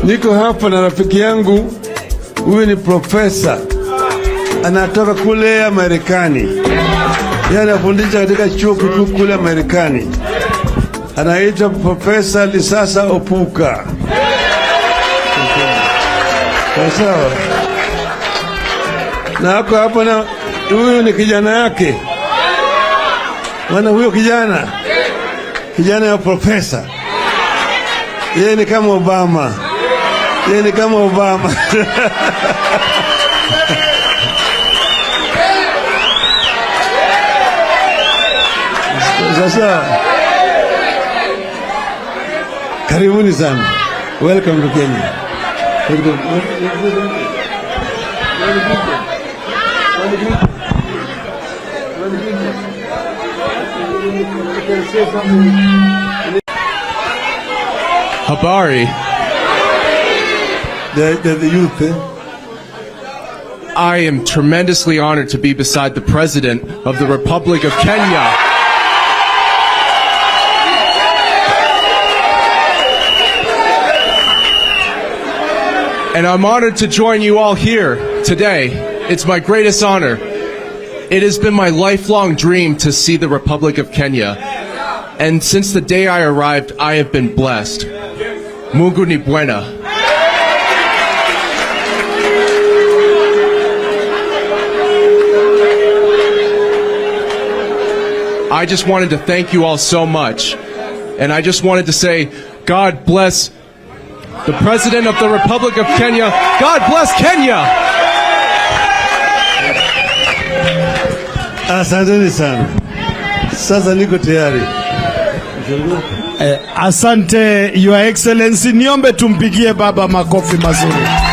Niko hapa na rafiki yangu, huyu ni profesa, anatoka kule Marekani. Yeye anafundisha katika chuo kikuu kule Marekani. Anaitwa Profesa Lisasa Opuka. Sawa. Na hapo na huyu ni kijana yake. Wana huyo kijana ya profesa. Yeye ni kama Obama. Sasa karibuni sana. Welcome to Kenya. Habari. The youth. I am tremendously honored to be beside the President of the Republic of Kenya. And I'm honored to join you all here today. It's my greatest honor. It has been my lifelong dream to see the Republic of Kenya. And since the day I arrived, I have been blessed. Mungu ni buena. I just wanted to thank you all so much. And I just wanted to say, God bless the President of the Republic of Kenya. God bless Kenya. Asante sana. Sasa niko tayari. Asante Your Excellency, niombe tumpigie baba makofi mazuri.